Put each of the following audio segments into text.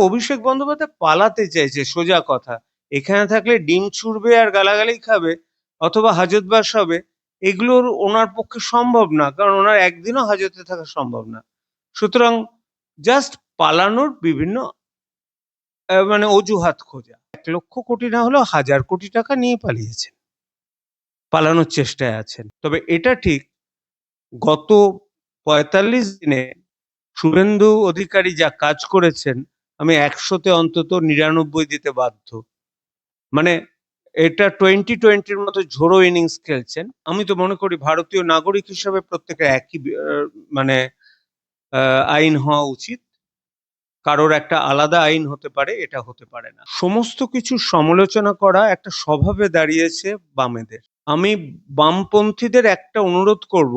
অভিষেক বন্দ্যোপাধ্যায় পালাতে চাইছে, সোজা কথা। এখানে থাকলে ডিম ছুঁড়বে আর গালাগালি খাবে, অথবা হাজতবাস হবে। এগুলোর ওনার পক্ষে সম্ভব না, কারণ ওনার একদিনও হাজতে থাকা সম্ভব না। সুতরাং জাস্ট পালানোর বিভিন্ন মানে অজুহাত খোঁজা। 1,00,000 কোটি না হলেও 1,000 কোটি টাকা নিয়ে পালিয়েছেন, পালানোর চেষ্টায় আছেন। তবে এটা ঠিক, গত 45 দিনে শুভেন্দু অধিকারী যা কাজ করেছেন, আমি 100-তে অন্তত 99 দিতে বাধ্য। মানে এটা 2020-র মতো ঝোড়ো ইনিংস খেলছেন। আমি তো মনে করি ভারতীয় নাগরিক হিসেবে প্রত্যেকের একই মানে আইন হওয়া উচিত। কারোর একটা আলাদা আইন হতে পারে, এটা হতে পারে না। সমস্ত কিছু সমালোচনা করা একটা স্বভাবে দাঁড়িয়েছে বামেদের। আমি বামপন্থীদের একটা অনুরোধ করব,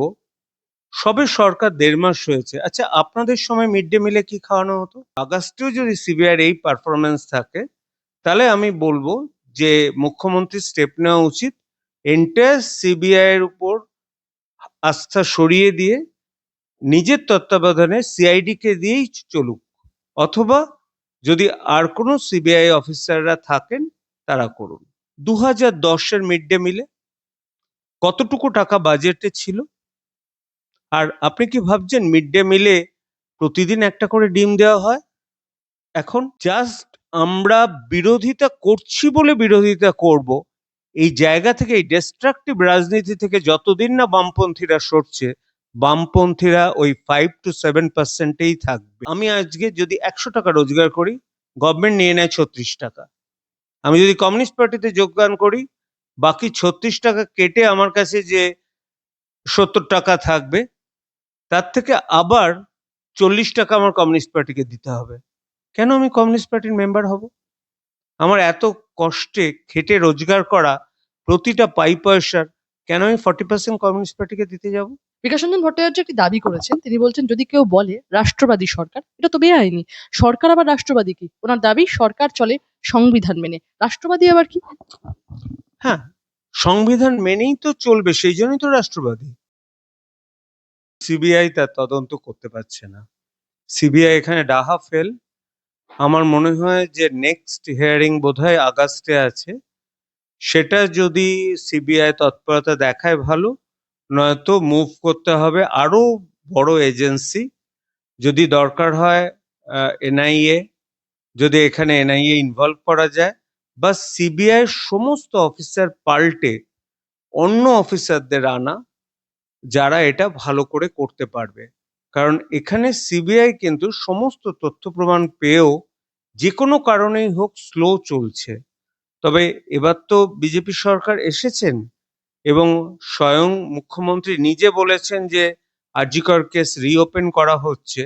সবে সরকার 1.5 মাস হয়েছে। আচ্ছা, আপনাদের সময় মিড ডে মিলে কি খাওয়ানো হতো? আগস্টেও যদি সিবিআইয়ের এই পারফরমেন্স থাকে, তাহলে আমি বলবো যে মুখ্যমন্ত্রীর স্টেপ নেওয়া উচিত, এন্টায়ার সিবিআই এর উপর আস্থা সরিয়ে দিয়ে নিজের তত্ত্বাবধানে সিআইডি কে দিয়েই চলুক, অথবা যদি আর কোনো সিবিআই অফিসাররা থাকেন তারা করুন। 2010-এর মিড ডে মিলে কতটুকু টাকা বাজেটে ছিল? আর আপনি কি ভাবছেন মিড ডে মিলে প্রতিদিন একটা করে ডিম দেওয়া হয়? এখন জাস্ট আমরা বিরোধিতা করছি বলে বিরোধিতা করব, এই জায়গা থেকে, এই ডিস্ট্রাকটিভ রাজনীতি থেকে যতদিন না বামপন্থীরা সরছে, বামপন্থীরা ওই 5-7%-এই থাকবে। আমি আজকে যদি 100 টাকা রোজগার করি, গভর্নমেন্ট নিয়ে নেয় 36 টাকা। আমি যদি কমিউনিস্ট পার্টিতে যোগদান করি, বাকি 36 টাকা কেটে আমার কাছে যে 70 টাকা থাকবে, তার থেকে আবার 40 টাকা আমার কমিউনিস্ট পার্টিকে দিতে হবে। কেন আমি কমিউনিস্ট পার্টির মেম্বার হব? আমার এত কষ্টে খেটে রোজগার করা প্রতিটা পাই পয়সার কেন আমি 40% কমিউনিস্ট পার্টিকে দিতে যাব? বিকাশ রঞ্জন ভট্টাচার্য একটি দাবি করেছেন। তিনি বলছেন, যদি কেউ বলে রাষ্ট্রবাদী সরকার, এটা তো বেআইনি। সরকার আবার রাষ্ট্রবাদী কি? ওনার দাবি সরকার চলে সংবিধান মেনে, রাষ্ট্রবাদী আবার কি? হ্যাঁ, সংবিধান মেনেই তো চলবে, সেই জন্যই তো রাষ্ট্রবাদী। সিবিআই তার তদন্ত করতে পারছে না। সিবিআই এখানে ডাহা ফেল। আমার মনে হয় যে নেক্সট হিয়ারিং বোধহয় আগস্টে আছে। সেটা যদি সিবিআই তৎপরতা দেখায় ভালো, নয়তো মুভ করতে হবে আরো বড় এজেন্সি। যদি দরকার হয় এনআইএ, যদি এখানে এনআইএ ইনভলভ করা যায়, বা সিবিআই সমস্ত অফিসার পাল্টে অন্য অফিসারদের আনা, যারা এটা ভালো করে করতে পারবে। কারণ এখানে সিবিআই কিন্তু সমস্ত তথ্য প্রমাণ পেয়েও যে কোনো কারণেই হোক স্লো চলছে। তবে এবার তো বিজেপি সরকার এসেছেন এবং স্বয়ং মুখ্যমন্ত্রী নিজে বলেছেন যে আরজি কর কেস রিওপেন করা হচ্ছে।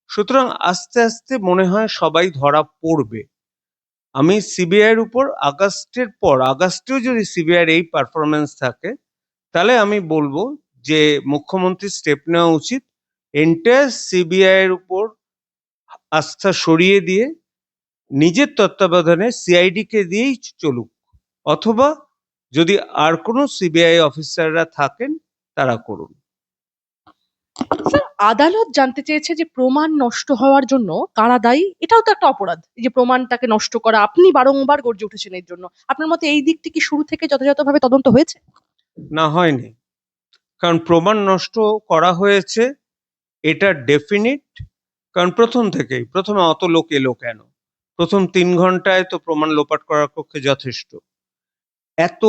সুতরাং আস্তে আস্তে মনে হয় সবাই ধরা পড়বে। আমি সিবিআই এর উপর আগস্টের পর, আগস্টেও যদি সিবিআই এর এই পারফরমেন্স থাকে, তাহলে আমি বলবো যে মুখ্যমন্ত্রীর স্টেপ নেওয়া উচিত, এন্টায়ার সিবিআই এর উপর আস্থা সরিয়ে দিয়ে নিজের তত্ত্বাবধানে সিআইডি কে দিয়েই চলুক, অথবা যদি আর কোনো সিবিআই অফিসাররা থাকেন তারা করুন। স্যার, আদালত জানতে চেয়েছে যে প্রমাণ নষ্ট হওয়ার জন্য কারা দায়ী। এটাও তো একটা অপরাধ, এই যে প্রমাণটাকে নষ্ট করা। আপনি বারংবার গর্জে উঠেছেন এর জন্য। আপনার মতে এই দিকটি কি শুরু থেকে যথাযথভাবে তদন্ত হয়েছে? না, হয়নি। কারণ প্রমাণ নষ্ট করা হয়েছে এটা ডেফিনিট। কারণ প্রথমে অত লোক এলো কেন? প্রথম 3 ঘন্টায় তো প্রমাণ লোপাট করার পক্ষে যথেষ্ট। এত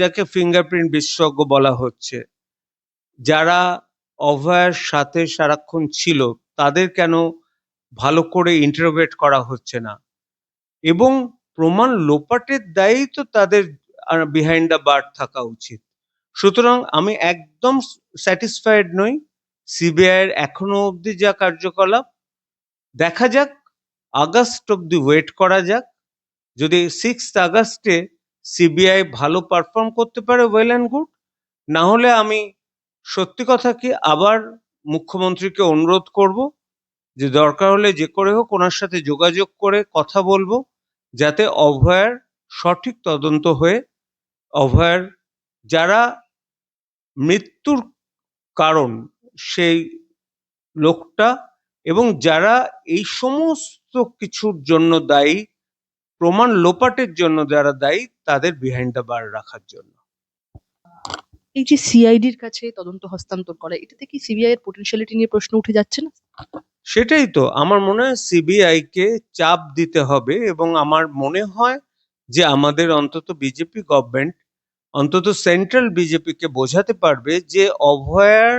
যাকে ফিঙ্গারপ্রিন্ট বিশেষজ্ঞ বলা হচ্ছে, যারা অভয়ার সাথে সারাক্ষণ ছিল, তাদের কেন ভালো করে ইন্টারোগেট করা হচ্ছে না? এবং প্রমাণ লোপাটের দায়ী তো তাদের বিহাইন্ড দ্য বার থাকা উচিত। সুতরাং আমি একদম স্যাটিসফাইড নই সিবিআই এর এখনো অবধি যা কার্যকলাপ। দেখা যাক, আগস্ট অবধি ওয়েট করা যাক। যদি 6th আগস্টে সিবিআই ভালো পারফর্ম করতে পারে, ওয়েল অ্যান্ড গুড। না হলে আমি সত্যি কথা কি আবার মুখ্যমন্ত্রীকে অনুরোধ করব যে দরকার হলে যে করে হোক ওনার সাথে যোগাযোগ করে কথা বলবো, যাতে অভয়ার সঠিক তদন্ত হয়ে অভয়ার যারা মৃত্যুর কারণ সেই লোকটা এবং যারা এই সমস্ত কিছুর জন্য দায়ী, প্রমাণ লোপাটের জন্য যারা দায়ী তাদের বিহাইন্ড দ্য বার রাখার জন্য। এই যে সিআইডির কাছে তদন্ত হস্তান্তর করা, এটাতে কি সিবিআই এর পোটেনশিয়ালিটি নিয়ে প্রশ্ন উঠে যাচ্ছে না? সেটাই তো আমার মনে হয় সিবিআই কে চাপ দিতে হবে, এবং আমার মনে হয় যে আমাদের অন্তত বিজেপি গভর্নমেন্ট অন্তত সেন্ট্রাল বিজেপি কে বোঝাতে পারবে যে অভয়ার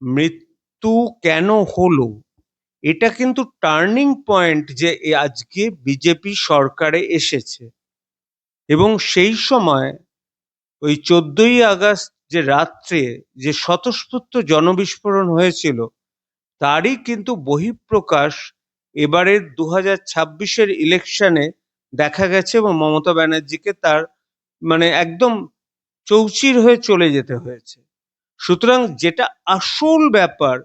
মৃত্যু কেন হলো, এটা কিন্তু টার্নিং পয়েন্ট যে আজকে বিজেপি সরকারে এসেছে। এবং সেই সময় ওই 14ই আগস্ট যে রাত্রে যে স্বতঃস্ফূর্ত জনবিস্ফোরণ হয়েছিল, তারই কিন্তু বহিঃপ্রকাশ এবারের 2026-এর ইলেকশনে দেখা গেছে, এবং মমতা ব্যানার্জিকে তার মানে একদম চৌচির হয়ে চলে যেতে হয়েছে। সুতরাং যেটা আসল ব্যাপার,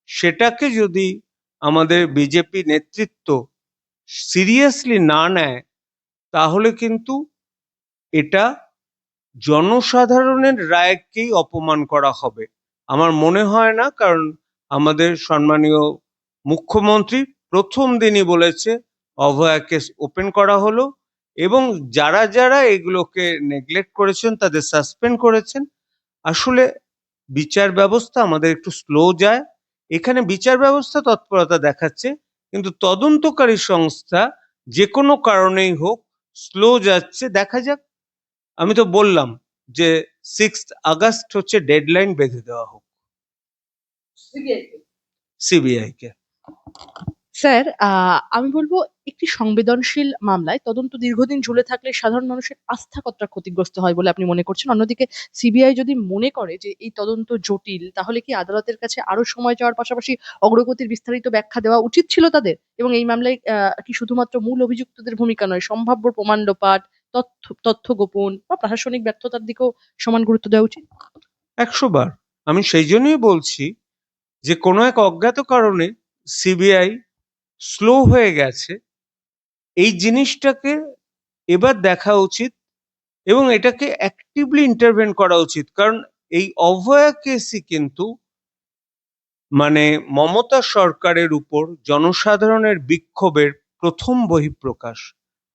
সেটাকে যদি আমাদের বিজেপি নেতৃত্ব সিরিয়াসলি না নেয়, তাহলে কিন্তু এটা জনসাধারণের রায়কেই অপমান করা হবে। আমার মনে হয় না, কারণ আমাদের সম্মানীয় মুখ্যমন্ত্রী প্রথম দিনই বলেছে অভয়াকে ওপেন করা হলো, এবং যারা যারা এগুলোকে নেগলেক্ট করেছেন তাদের সাসপেন্ড করেছেন। আসলে বিচার ব্যবস্থা আমাদের একটু স্লো যায়, এখানে বিচার ব্যবস্থা তৎপরতা দেখাচ্ছে, কিন্তু তদন্তকারী সংস্থা যে কোনো কারণেই হোক স্লো যাচ্ছে। দেখা যাক। আমি তো বললাম যে 6th আগস্ট হচ্ছে ডেডলাইন, বেঁধে দেওয়া হোক সিবিআই কে। স্যার, আমি বলবো একটি সংবেদনশীল মামলায় তদন্ত দীর্ঘদিন ঝুলে থাকলে সাধারণ মানুষের আস্থা কতটা ক্ষতিগ্রস্ত হয় বলে আপনি মনে করছেন? অন্যদিকে সিবিআই যদি মনে করে যে এই তদন্ত জটিল, তাহলে কি আদালতের কাছে আরো সময় চাওয়ার পাশাপাশি অগ্রগতির বিস্তারিত ব্যাখ্যা দেওয়া উচিত ছিল তাদের? এবং এই মামলায় কি শুধুমাত্র মূল অভিযুক্তদের ভূমিকা নয়, সম্ভাব্য প্রমাণ লোপাট, তথ্য গোপন বা প্রশাসনিক ব্যর্থতার দিকেও সমান গুরুত্ব দেওয়া উচিত? 100 বার। আমি সেই জন্যই বলছি যে কোনো এক অজ্ঞাত কারণে সিবিআই স্লো হয়ে গেছে, এই জিনিসটাকে এবার দেখা উচিত, এবং এটাকে অ্যাক্টিভলি ইন্টারভেন করা উচিত। কারণ এই অভয়া কেসই কিন্তু মানে মমতা সরকারের উপর জনসাধারণের বিক্ষোভের প্রথম বহিঃপ্রকাশ।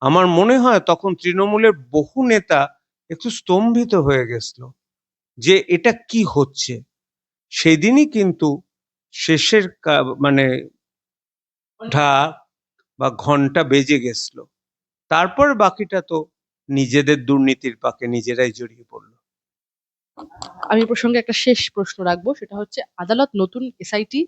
আমার মনে হয় তখন তৃণমূলের বহু নেতা একটু স্তম্ভিত হয়ে গেছিল যে এটা কি হচ্ছে। সেদিনই কিন্তু শেষের মানে ঢাক বা ঘন্টা বেজে গেছিল। তারপর বাকিটা তো নিজেদের দুর্নীতির পাকে নিজেরাই জড়িয়ে পড়লো। আমি এই প্রসঙ্গে একটা শেষ প্রশ্ন রাখবো, সেটা হচ্ছে আদালত নতুন এসআইটি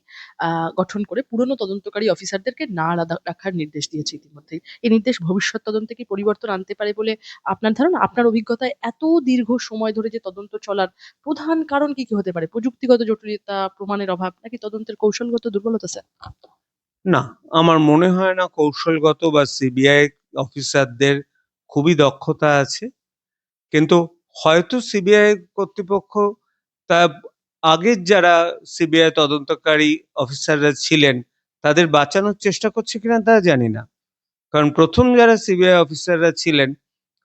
গঠন করে পুরনো তদন্তকারী অফিসারদেরকে না রাখার নির্দেশ দিয়েছে ইতিমধ্যেই। এই নির্দেশ ভবিষ্যৎ তদন্তে কি পরিবর্তন আনতে পারে বলে আপনার ধারণা? আপনার অভিজ্ঞতায় এত দীর্ঘ সময় ধরে যে তদন্ত চলার প্রধান কারণ কি কি হতে পারে? প্রযুক্তিগত জটিলতা, প্রমাণের অভাব, নাকি তদন্তের কৌশলগত দুর্বলতা, স্যার? না, আমার মনে হয় না কৌশলগত বা সিবিআই অফিসারদের খুবই দক্ষতা আছে, কিন্তু হয়তো সিবিআই কর্তৃপক্ষ তা আগের যারা সিবিআই তদন্তকারী অফিসাররা ছিলেন তাদের বাঁচানোর চেষ্টা করছে কিনা তা জানি না। কারণ প্রথম যারা সিবিআই অফিসাররা ছিলেন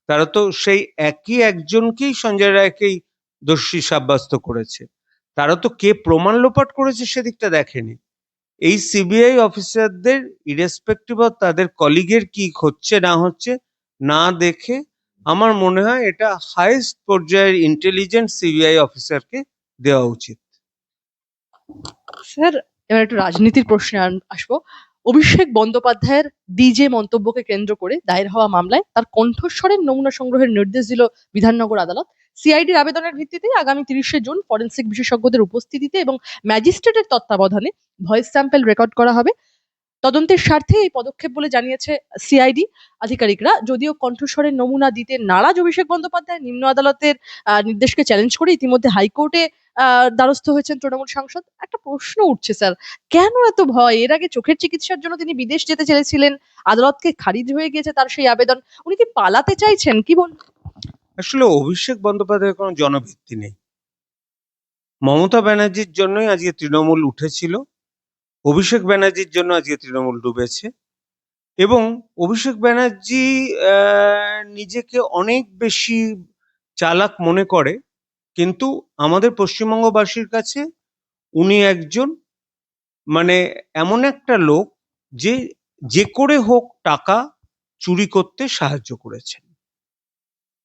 তারা তো সেই একই একজনকেই, সঞ্জয় রায়কেই দোষী সাব্যস্ত করেছে। তারা তো কে প্রমাণ লোপাট করেছে সেদিকটা দেখেনি। এই সিবিআই অফিসারদের ইরেসপেক্টিভ অফ তাদের কলিগের কি হচ্ছে না হচ্ছে না দেখে, আমার মনে হয় এটা হাইয়েস্ট পর্যায়ের ইন্টেলিজেন্ট সিবিআই অফিসারকে দেওয়া উচিত। স্যার, এবার একটু রাজনীতির প্রশ্নে আসবো। অভিষেক বন্দ্যোপাধ্যায়ের ডিজে মন্তব্যকে কেন্দ্র করে দায়ের হওয়া মামলায় তার কণ্ঠস্বরের নমুনা সংগ্রহের নির্দেশ দিল বিধাননগর আদালত। সিআইডির আবেদনের ভিত্তিতে আগামী 30শে জুন ফরেনসিক বিশেষজ্ঞদের উপস্থিতিতে এবং ম্যাজিস্ট্রেটের তত্ত্বাবধানে ভয়েস স্যাম্পল রেকর্ড করা হবে। তদন্তের স্বার্থে এই পদক্ষেপ বলে জানিয়েছে সিআইডি আধিকারিকরা। যদিও কণ্ঠস্বরের নমুনা দিতে নারাজ অভিষেক বন্দ্যোপাধ্যায়, নিম্ন আদালতের নির্দেশকে চ্যালেঞ্জ করে ইতিমধ্যে হাইকোর্টে দ্বারস্থ হয়েছেন তৃণমূল সাংসদ। একটা প্রশ্ন উঠছে, স্যার, কেন এত ভয়? এর আগে চোখের চিকিৎসার জন্য তিনি বিদেশ যেতে চেয়েছিলেন, আদালতকে খারিজ হয়ে গিয়েছে তার সেই আবেদন। উনি কি পালাতে চাইছেন, কি বল? আসলে অভিষেক বন্দ্যোপাধ্যায়ের কোনো জনভিত্তি নেই। মমতা ব্যানার্জির জন্যই আজকে তৃণমূল উঠেছিল, অভিষেক ব্যানার্জির জন্য আজকে তৃণমূল ডুবেছে। এবং অভিষেক ব্যানার্জি নিজেকে অনেক বেশি চালাক মনে করে, কিন্তু আমাদের পশ্চিমবঙ্গবাসীর কাছে উনি একজন মানে এমন একটা লোক যে যে করে হোক টাকা চুরি করতে সাহায্য করেছেন।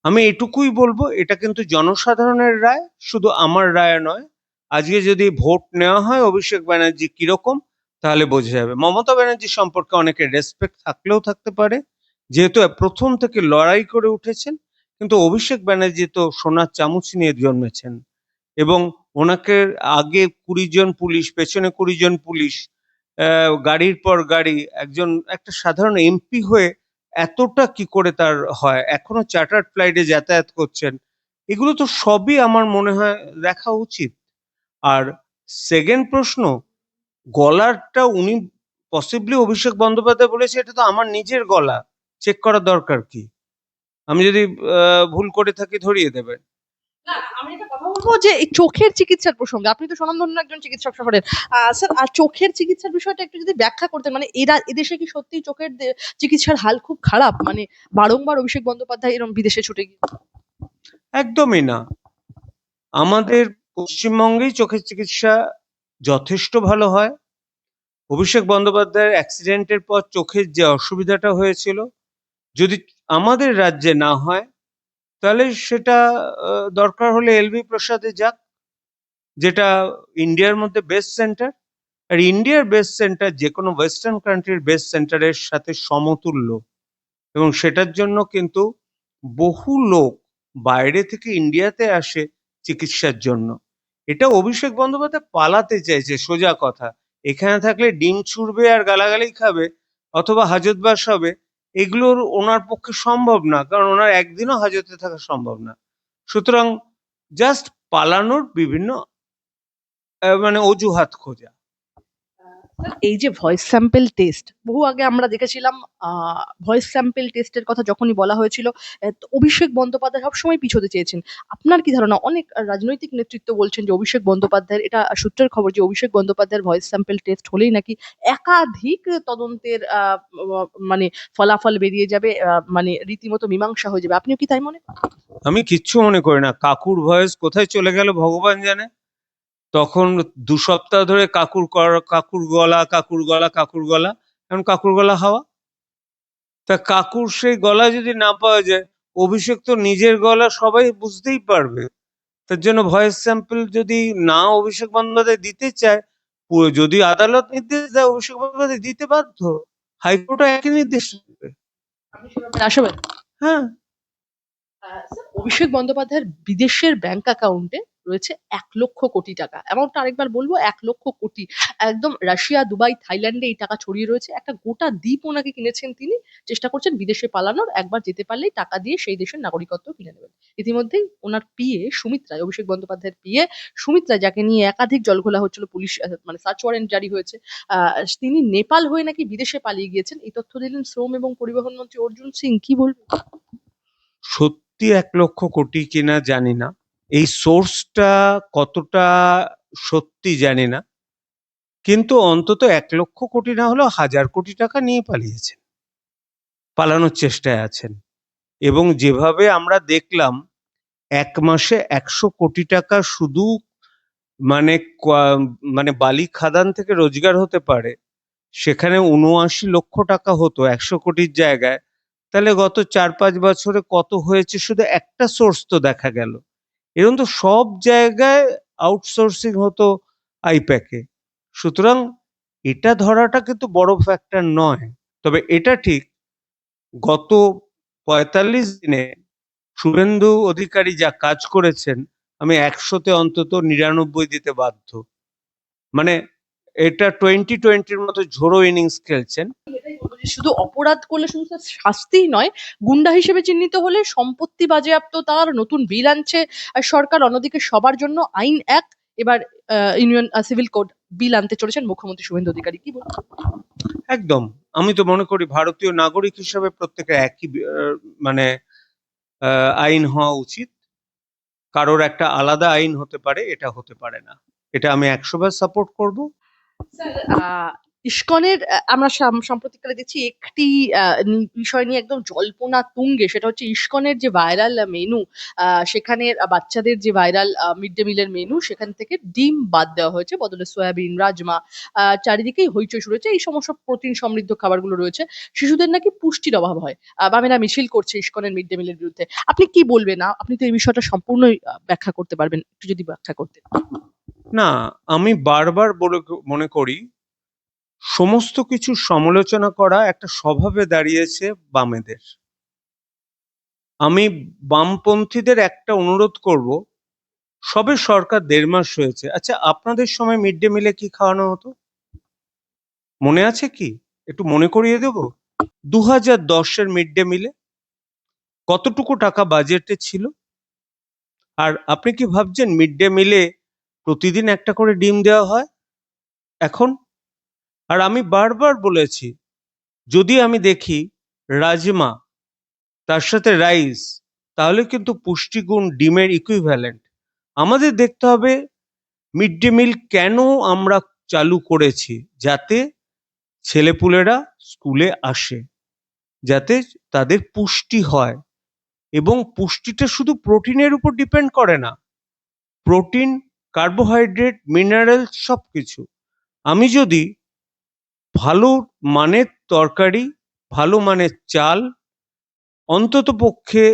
আমি এটুকুই বলবো, এটা কিন্তু জনসাধারণের রায়, শুধু আমার রায় নয়। আজকে যদি ভোট নেওয়া হয় অভিষেক ব্যানার্জি কিরকম, তাহলে বোঝা যাবে। মমতা ব্যানার্জি সম্পর্কে অনেকের রেসপেক্ট থাকলেও থাকতে পারে, যেহেতু প্রথম থেকে লড়াই করে উঠেছেন। কিন্তু অভিষেক ব্যানার্জি তো সোনার চামচ নিয়ে জন্মেছেন, এবং ওনাকে আগে 20 জন পুলিশ, পেছনে 20 জন পুলিশ, গাড়ির পর গাড়ি, একজন একটা সাধারণ এমপি হয়ে এতটা কি করে তার হয়, এখনো চার্টার্ড ফ্লাইটে যাতায়াত করছেন। এগুলো তো সবই আমার মনে হয় দেখা উচিত। আর সেকেন্ড প্রশ্ন, গলারটা উনি পসিবলি অভিষেক বন্দ্যোপাধ্যায় বলেছে, এটা তো আমার নিজের গলা, চেক করার দরকার কি? আমি যদি ভুল করে থাকি ধরিয়ে দেবেন। না, আমি একটা কথা বলবো যে এই চোখের চিকিৎসার প্রসঙ্গে আপনি তো স্বনামধন্য একজন চিকিৎসক শহরের। স্যার, আর চোখের চিকিৎসার বিষয়টা একটু যদি ব্যাখ্যা করতেন, মানে এদেশে কি সত্যি চোখের চিকিৎসার হাল খুব খারাপ, মানে বারংবার অভিষেক বন্দ্যোপাধ্যায় এরকম বিদেশে ছুটে গিয়ে? একদমই না। আমাদের পশ্চিমবঙ্গেই চোখের চিকিৎসা যথেষ্ট ভালো হয়। অভিষেক বন্দ্যোপাধ্যায়ের অ্যাক্সিডেন্টের পর চোখের যে অসুবিধাটা হয়েছিল, যদি আমাদের রাজ্যে না হয়, তাহলে সেটা দরকার হলে এলভি প্রসাদে যাক, যেটা ইন্ডিয়ার মধ্যে বেস্ট সেন্টার। আর ইন্ডিয়ার বেস্ট সেন্টার যে কোনো ওয়েস্টার্ন কান্ট্রির বেস্ট সেন্টারের সাথে সমতুল্য, এবং সেটার জন্য কিন্তু বহু লোক বাইরে থেকে ইন্ডিয়াতে আসে চিকিৎসার জন্য। এটা অভিষেক বন্দ্যোপাধ্যায় পালাতে চাইছে, সোজা কথা। এখানে থাকলে ডিম ছুঁড়বে আর গালাগালি খাবে, অথবা হাজতবাস হবে। এগুলোর ওনার পক্ষে সম্ভব না, কারণ ওনার একদিনও হাজতে থাকা সম্ভব না। সুতরাং জাস্ট পালানোর বিভিন্ন মানে অজুহাত খোঁজা। এই যে ভয়েস স্যাম্পল টেস্ট, বহু আগে আমরা দেখেছিলাম, ভয়েস স্যাম্পল টেস্টের কথা যখনই বলা হয়েছিল, তো অভিষেক বন্দ্যোপাধ্যায় সবসময় পিছোতে চেয়েছেন। আপনার কি ধারণা, অনেক রাজনৈতিক নেতৃত্ব বলছেন যে অভিষেক বন্দ্যোপাধ্যায়ের, এটা সূত্রের খবর, যে অভিষেক বন্দ্যোপাধ্যায়ের ভয়েস স্যাম্পল টেস্ট হলেই নাকি একাধিক তদন্তের মানে ফলাফল বেরিয়ে যাবে, মানে রীতিমতো মীমাংসা হয়ে যাবে। আপনিও কি তাই মনে করেন? আমি কিচ্ছু মনে করি না। কাকুর ভয়েস কোথায় চলে গেল ভগবান জানে। তখন 2 সপ্তাহ ধরে কাকুর গলা, কাকুর গলা, কাকুর গলা, এখন কাকুর গলা হাওয়া। তা কাকুর সেই গলা যদি না পাওয়া যায়, অভিষেক তো নিজের গলা সবাই বুঝতেই পারবে। তার জন্য ভয়েস স্যাম্পল যদি না অভিষেক বন্দ্যোপাধ্যায় দিতে চায়, যদি আদালত নির্দেশ দেয়, অভিষেক বন্দ্যোপাধ্যায় দিতে বাধ্য। হাইকোর্টও একই নির্দেশ দেবে। আপনি সে ব্যাপারে আশাবাদী? হ্যাঁ। স্যার, অভিষেক বন্দ্যোপাধ্যায়ের বিদেশের ব্যাংক অ্যাকাউন্টে রয়েছে 1,00,00,000 টাকা। অ্যামাউন্টটা আরেকবার বলবো, 1,00,00,000। একদম রাশিয়া, দুবাই, থাইল্যান্ডে এই টাকা ছড়িয়ে রয়েছে। একটা গোটা দ্বীপ ওনাকে কিনেছেন তিনি। চেষ্টা করছেন বিদেশে পালানোর, একবার যেতে পারলেই টাকা দিয়ে সেই দেশের নাগরিকত্ব কিনে নেবেন। ইতিমধ্যেই ওনার পিএ সুমিত রায়, অভিষেক বন্দ্যোপাধ্যায়ের পিএ সুমিত রায়, যাকে নিয়ে একাধিক জলঘোলা হচ্ছিল, পুলিশ মানে সার্চ ওয়ারেন্ট জারি হয়েছে, তিনি নেপাল হয়ে নাকি বিদেশে পালিয়ে গিয়েছেন। এই তথ্য দিলেন শ্রম এবং পরিবহন মন্ত্রী অর্জুন সিং। কি বলবেন? সত্যি 1,00,00,000 কোটি কিনা জানি না, এই সোর্সটা কতটা সত্যি জানি না, কিন্তু অন্তত 1,00,00,000 কোটি না হলেও 1,000 কোটি টাকা নিয়ে পালিয়েছেন, পালানোর চেষ্টায় আছেন। এবং যেভাবে আমরা দেখলাম, 1 মাসে 100 কোটি টাকা শুধু মানে মানে বালি খাদান থেকে রোজগার হতে পারে, সেখানে 79 লক্ষ টাকা হতো 100 কোটির জায়গায়। তাহলে গত 4-5 বছরে কত হয়েছে, শুধু একটা সোর্স তো দেখা গেল। এরকম তো সব জায়গায় আউটসোর্সিং হতো আইপ্যাকে। সুতরাং এটা ধরাটা কিন্তু বড় ফ্যাক্টর নয়। তবে এটা ঠিক, গত 45 দিনে শুভেন্দু অধিকারী যা কাজ করেছেন, আমি 100-তে অন্তত 99 দিতে বাধ্য। মানে এটা 2020-র মতো ঝোড়ো ইনিংস খেলছেন। এটাই বলবো যে শুধু অপরাধ করলে শুধু তার শাস্তিই নয়, গুন্ডা হিসেবে চিহ্নিত হলে সম্পত্তি বাজেয়াপ্ত, তার নতুন বিল আনছে সরকার। অন্যদিকে সবার জন্য আইন এক, এবার ইউনিয়ন সিভিল কোড বিল আনতে চলেছেন মুখ্যমন্ত্রী শুভেন্দু অধিকারী। কি বলবো? একদম। আমি তো মনে করি ভারতীয় নাগরিক হিসেবে প্রত্যেকের একই মানে আইন হওয়া উচিত। কারোর একটা আলাদা আইন হতে পারে, এটা হতে পারে না। এটা আমি 100 বার সাপোর্ট করব। স্যার, ইসকনের আমরা সাম্প্রতিককালে দেখছি একটি বিষয় নিয়ে একদম জল্পনা তুঙ্গে, সেটা হচ্ছে ইসকনের যে ভাইরাল মেনু, সেখানে বাচ্চাদের যে ভাইরাল মিড ডে মিলের মেনু, সেখান থেকে ডিম বাদ দেওয়া হয়েছে, বদলে সয়াবিন, রাজমা। চারিদিকেই হইচই শুরু হয়েছে, এই সমস্ত প্রোটিন সমৃদ্ধ খাবারগুলো রয়েছে। শিশুদের নাকি পুষ্টির অভাব হয়। বামেরা মিছিল করছে ইসকনের মিড ডে মিলের বিরুদ্ধে। আপনি কি বলবেন? আপনি তো এই বিষয়টা সম্পূর্ণই ব্যাখ্যা করতে পারবেন, একটু যদি ব্যাখ্যা করতেন। না, আমি বারবার মনে করি সমস্ত কিছু সমালোচনা করা একটা স্বভাবে দাঁড়িয়েছে বামেদের। আমি বামপন্থীদের একটা অনুরোধ করব, সবে সরকার 1.5 মাস হয়েছে। আচ্ছা, আপনাদের সময় মিড ডে মিলে কি খাওয়ানো হতো মনে আছে কি? একটু মনে করিয়ে দেব। 2010-এর মিড ডে মিলে কতটুকু টাকা বাজেটে ছিল? আর আপনি কি ভাবছেন মিড ডে মিলে প্রতিদিন একটা করে ডিম দেওয়া হয় এখন? আর আমি বারবার বলেছি, যদি আমি দেখি রাজমা তার সাথে রাইস, তাহলে কিন্তু পুষ্টিগুণ ডিমের ইকুইভ্যালেন্ট। আমাদের দেখতে হবে মিড ডে মিল কেন আমরা চালু করেছি, যাতে ছেলেপুলেরা স্কুলে আসে, যাতে তাদের পুষ্টি হয়। এবং পুষ্টিটা শুধু প্রোটিনের উপর ডিপেন্ড করে না, প্রোটিন, কার্বোহাইড্রেট, মিনারেল সবকিছু। আমি যদি ভালো মানের তরকারি, ভালো মানের চাল, অন্তত পক্ষে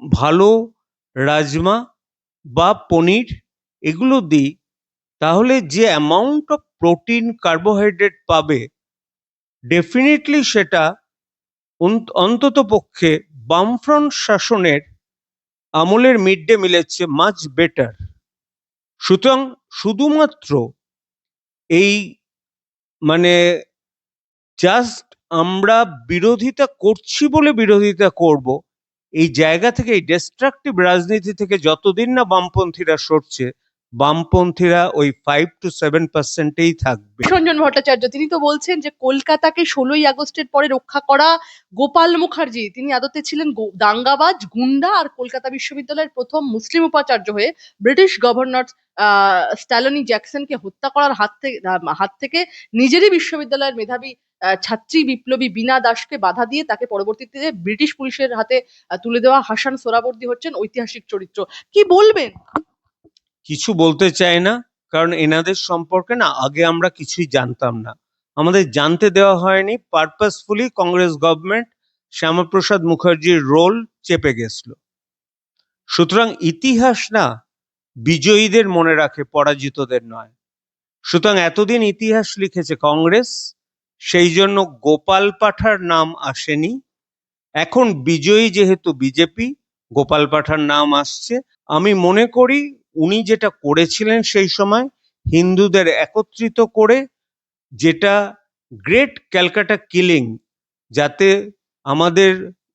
ভালো রাজমা বা পনির এগুলো দিই, তাহলে যে অ্যামাউন্ট অফ প্রোটিন, কার্বোহাইড্রেট পাবে, ডেফিনেটলি সেটা অন্তত পক্ষে বামফ্রন্ট শাসনের আমলের মিড ডে মিলের চেয়ে মাচ বেটার। সুতরাং শুধুমাত্র এই মানে জাস্ট আমরা বিরোধিতা করছি বলে বিরোধিতা করব, এই জায়গা থেকে, এই ডিস্ট্রাকটিভ রাজনীতি থেকে যতদিন না বামপন্থীরা সরছে, বামপন্থীরা ওই 5-7%-এই থাকবে। সঞ্জন ভট্টাচার্য তিনি তো বলছেন যে কলকাতাকে 16ই আগস্টের পরে রক্ষা করা গোপাল মুখার্জি, তিনি আদতে ছিলেন দাঙ্গাবাজ, গুন্ডা, আর কলকাতা বিশ্ববিদ্যালয়ের প্রথম মুসলিম উপাচার্য হয়ে ব্রিটিশ গভর্নর স্ট্যালনি জ্যাকসনকে হত্যা করার হাত থেকে নিজেরই বিশ্ববিদ্যালয়ের মেধাবী ছাত্রী বিপ্লবী বীণা দাসকে বাধা দিয়ে তাকে পরবর্তীতে ব্রিটিশ পুলিশের হাতে তুলে দেওয়া হাসান সোহরাওয়ার্দী হচ্ছেন ঐতিহাসিক চরিত্র। কি বলবেন? কিছু বলতে চাই না, কারণ এনাদের সম্পর্কে না আগে আমরা কিছুই জানতাম না, আমাদের জানতে দেওয়া হয়নি। পারপাসফুলি কংগ্রেস গভর্নমেন্ট শ্যামাপ্রসাদ মুখার্জির রোল চেপে গেছিল। সুতরাং ইতিহাস না বিজয়ীদের মনে রাখে, পরাজিতদের নয়। সুতরাং এতদিন ইতিহাস লিখেছে কংগ্রেস, সেই জন্য গোপাল পাঠার নাম আসেনি। এখন বিজয়ী যেহেতু বিজেপি, গোপাল পাঠার নাম আসছে। আমি মনে করি উনি যেটা করেছিলেন সেই সময়, হিন্দুদের একত্রিত করে, যেটা গ্রেট ক্যালকাটা কিলিং, যাতে আমাদের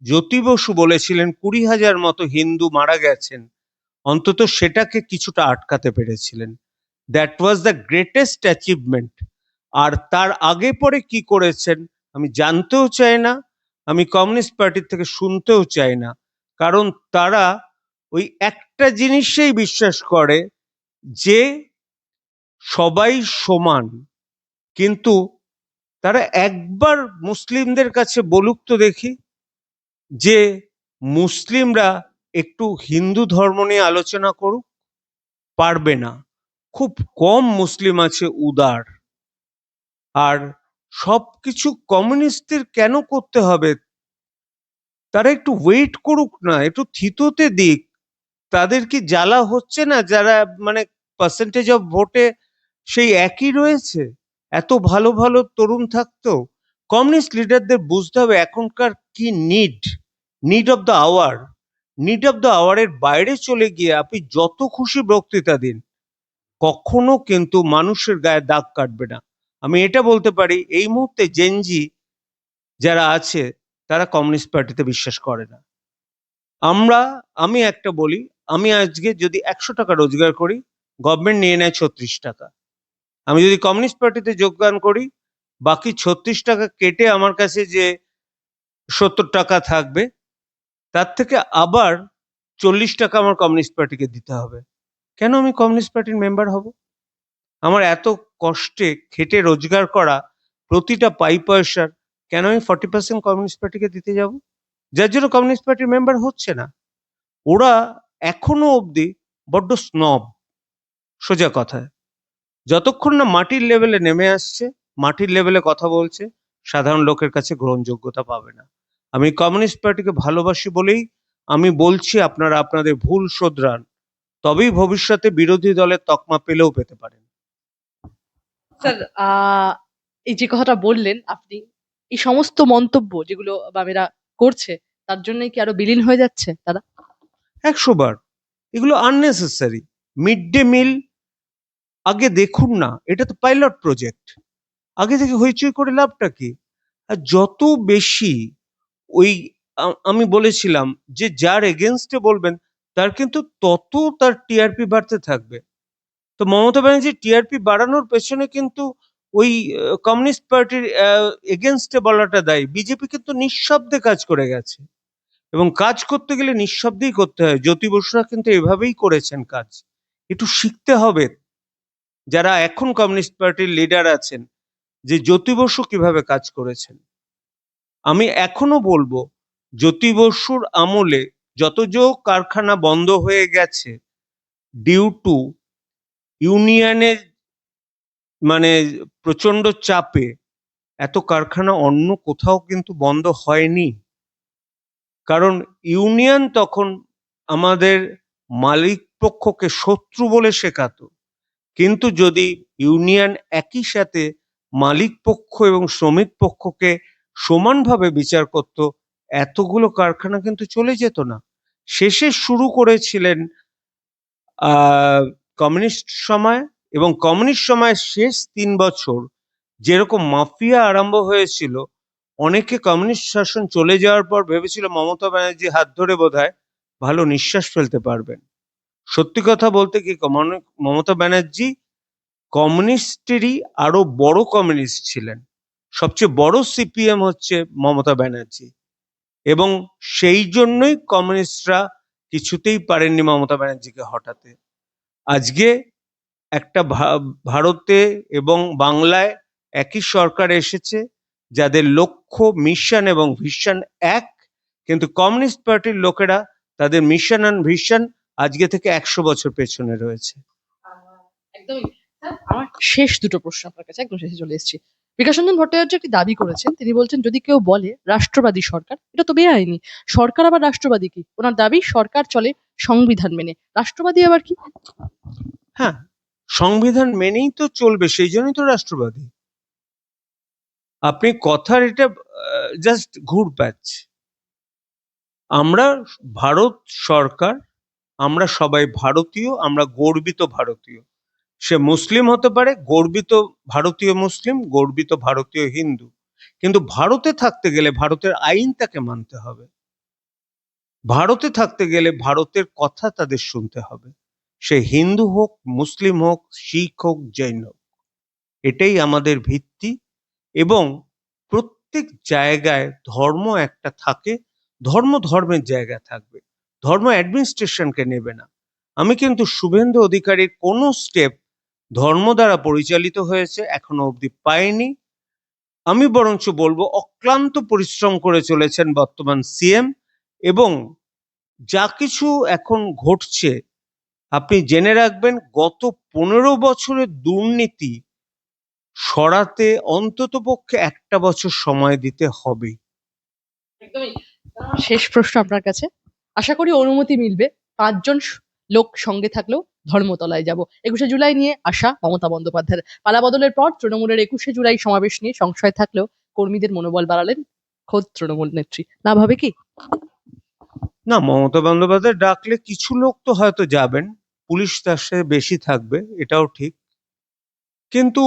জ্যোতি বসু বলেছিলেন 20,000 মতো হিন্দু মারা গেছেন, অন্তত সেটাকে কিছুটা আটকাতে পেরেছিলেন। That was the greatest achievement. আর তার আগে পরে কি করেছেন আমি জানতেও চাই না, আমি কমিউনিস্ট পার্টির থেকে শুনতেও চাই না, কারণ তারা ওই একটা জিনিসেই বিশ্বাস করে যে সবাই সমান। কিন্তু তারা একবার মুসলিমদের কাছে বলুক তো দেখি যে মুসলিমরা একটু হিন্দু ধর্ম নিয়ে আলোচনা করুক। পারবে না। খুব কম মুসলিম আছে উদার। আর সবকিছু কমিউনিস্টদের কেন করতে হবে? তারা একটু ওয়েট করুক না, একটু থিতোতে দিক। তাদের কি জ্বালা হচ্ছে না, যারা মানে পার্সেন্টেজ অফ ভোটে সেই একই রয়েছে? এত ভালো ভালো তরুণ থাকতো। কমিউনিস্ট লিডারদের বুঝতে হবে এখনকার কি need of the hour. Need of the আওয়ারের বাইরে চলে গিয়ে আপনি যত খুশি বক্তৃতা দিন, কখনো কিন্তু মানুষের গায়ে দাগ কাটবে না। আমি এটা বলতে পারি, এই মুহূর্তে জেনজি যারা আছে তারা কমিউনিস্ট পার্টিতে বিশ্বাস করে না। আমি একটা বলি, আমি আজকে যদি 100 টাকা রোজগার করি, গভর্নমেন্ট নিয়ে নেয় 36 টাকা। আমি যদি কমিউনিস্ট পার্টিতে যোগদান করি, বাকি 36 টাকা কেটে আমার কাছে যে 70 টাকা থাকবে, তার থেকে আবার 40 টাকা আমার কমিউনিস্ট পার্টিকে দিতে হবে। কেন আমি কমিউনিস্ট পার্টির মেম্বার হব? আমার এত কষ্টে খেটে রোজগার করা প্রতিটা পয়সার কেন আমি 40% কমিউনিস্ট পার্টিকে দিতে যাব? যার জন্য কমিউনিস্ট পার্টির মেম্বার হচ্ছে না। ওরা এখনো অবধি বড্ড স্নব, সোজা কথায়। যতক্ষণ না মাটির লেভেলে নেমে আসছে, মাটির লেভেলে কথা বলছে, সাধারণ লোকের কাছে গ্রহণযোগ্যতা পাবে না। আমি কমিউনিস্ট পার্টিকে ভালোবাসি বলেই আমি বলছি, আপনারা আপনাদের ভুল শোধরান, তবেই ভবিষ্যতে বিরোধী দলের তকমা পেলেও পেতে পারেন। স্যার, এই যে কথাটা বললেন আপনি, এই সমস্ত মন্তব্য যেগুলো বামেরা করছে, তার জন্যই কি আরো বিলীন হয়ে যাচ্ছে তারা? 100 বার এগুলো আননেসেসারি। মিড ডে মিল আগে দেখুন না, এটা তো পাইলট প্রজেক্ট। আগে থেকে হইচই করে লাভটা কি? আর যত বেশি ওই আমি বলেছিলাম যে যার এগেনস্টে বলবেন তার কিন্তু তত তার টিআরপি বাড়তে থাকবে। তো মমতা ব্যানার্জির টিআরপি বাড়ানোর পেছনে কিন্তু ওই কমিউনিস্ট পার্টির এগেনস্টে বলাটা দায়ী। বিজেপি কিন্তু নিঃশব্দে কাজ করে গেছে, এবং কাজ করতে গেলে নিঃশব্দেই করতে হয়। জ্যোতি বসুরা কিন্তু এভাবেই করেছেন কাজ। একটু শিখতে হবে যারা এখন কমিউনিস্ট পার্টির লিডার আছেন, যে জ্যোতি বসু কিভাবে কাজ করেছেন। আমি এখনো বলবো, জ্যোতি বসুর আমলে যত কারখানা বন্ধ হয়ে গেছে ডিউ টু ইউনিয়নের মানে প্রচন্ড চাপে, এত কারখানা অন্য কোথাও কিন্তু বন্ধ হয়নি। কারণ ইউনিয়ন তখন আমাদের মালিক পক্ষকে শত্রু বলে শেখাতো, কিন্তু যদি ইউনিয়ন একই সাথে মালিক পক্ষ এবং শ্রমিক পক্ষকে সমানভাবে বিচার করত, এতগুলো কারখানা কিন্তু চলে যেত না। শেষে শুরু করেছিলেন কমিউনিস্ট সময়, এবং কমিউনিস্ট সময়ের শেষ 3 বছর যেরকম মাফিয়া আরম্ভ হয়েছিল, অনেকে কমিউনিস্ট শাসন চলে যাওয়ার পর ভেবেছিল মমতা ব্যানার্জি হাত ধরে বোধহয় ভালো নিঃশ্বাস ফেলতে পারবেন। সত্যি কথা বলতে কি, মমতা ব্যানার্জি কমিউনিস্টেরই আরো বড় কমিউনিস্ট ছিলেন। সবচেয়ে বড় সিপিএম হচ্ছে মমতা ব্যানার্জি, এবং সেই জন্যই কমিউনিস্টরা কিছুতেই পারেননি মমতা ব্যানার্জিকে হটাতে। আজকে একটা ভারতে এবং বাংলায় একই সরকার এসেছে, যাদের লক্ষ্য, মিশন এবং ভিশন এক, কিন্তু কমিউনিস্ট পার্টির লোকেরা তাদের মিশন আর ভিশন আজকে থেকে 100 বছর পেছনে রয়েছে। একদমই। স্যার, আমার শেষ দুটো প্রশ্ন আপনার কাছে, একদম শেষে চলে এসেছি। বিকাশ রঞ্জন ভট্টাচার্য একটি দাবি করেছেন, তিনি বলছেন যদি কেউ বলে রাষ্ট্রবাদী সরকার, এটা তো বেআইনি। সরকার আবার রাষ্ট্রবাদী কি? ওনার দাবি সরকার চলে সংবিধান মেনে, রাষ্ট্রবাদী আবার কি? হ্যাঁ, সংবিধান মেনেই তো চলবে, সেই জন্যই তো রাষ্ট্রবাদী। আপনি কথার এটা জাস্ট ঘুরপ্যাচ। আমরা ভারত সরকার, আমরা সবাই ভারতীয়, আমরা গর্বিত ভারতীয়। সে মুসলিম হতে পারে, গর্বিত ভারতীয় মুসলিম, গর্বিত ভারতীয় হিন্দু, কিন্তু ভারতে থাকতে গেলে ভারতের আইন তাকে মানতে হবে। ভারতে থাকতে গেলে ভারতের কথা তাদের শুনতে হবে, সে হিন্দু হোক, মুসলিম হোক, শিখ হোক, জৈন হোক। এটাই আমাদের ভিত্তি। এবং প্রত্যেক জায়গায় ধর্ম একটা থাকে, ধর্ম ধর্মের জায়গায় থাকবে, ধর্ম অ্যাডমিনিস্ট্রেশনকে নেবে না। আমি কিন্তু শুভেন্দু অধিকারীর কোনো স্টেপ ধর্ম দ্বারা পরিচালিত হয়েছে এখনো অবধি পাইনি। আমি বরঞ্চ বলবো অক্লান্ত পরিশ্রম করে চলেছেন বর্তমান সিএম, এবং যা কিছু এখন ঘটছে আপনি জেনে রাখবেন, গত 15 বছরের দুর্নীতি সরাতে অন্তত পক্ষে 1 বছর সময় দিতে হবে। একদমই। শেষ প্রশ্ন আপনার কাছে, আশা করি অনুমতি মিলবে। 5 জন লোক সঙ্গে থাকলেও ধর্মতলায় যাব। 21শে জুলাই নিয়ে আশা মমতা বন্দ্যোপাধ্যায়ের। পালাবদলের পর তৃণমূলের 21শে জুলাই সমাবেশ নিয়ে সংশয় থাকলেও কর্মীদের মনোবল বাড়ালেন খোদ তৃণমূল নেত্রী। না ভাবে কি? না, মমতা বন্দ্যোপাধ্যায় ডাকলে কিছু লোক তো হয়তো যাবেন, পুলিশ তার সাথে বেশি থাকবে, এটাও ঠিক। কিন্তু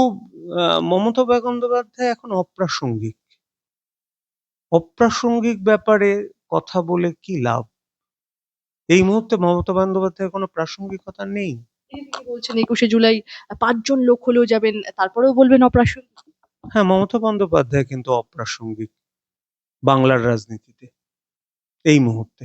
মমতা বন্দ্যোপাধ্যায় এখন অপ্রাসঙ্গিক। অপ্রাসঙ্গিক ব্যাপারে কথা বলে কি লাভ? এই মুহূর্তে মমতা বন্দ্যোপাধ্যায়ের কোনো প্রাসঙ্গিকতা নেই। তিনি বলছেন 21শে জুলাই 5 জন লোক হলেও যাবেন, তারপরেও বলবেন অপ্রাসঙ্গিক। হ্যাঁ, মমতা বন্দ্যোপাধ্যায় কিন্তু অপ্রাসঙ্গিক বাংলার রাজনীতিতে এই মুহূর্তে।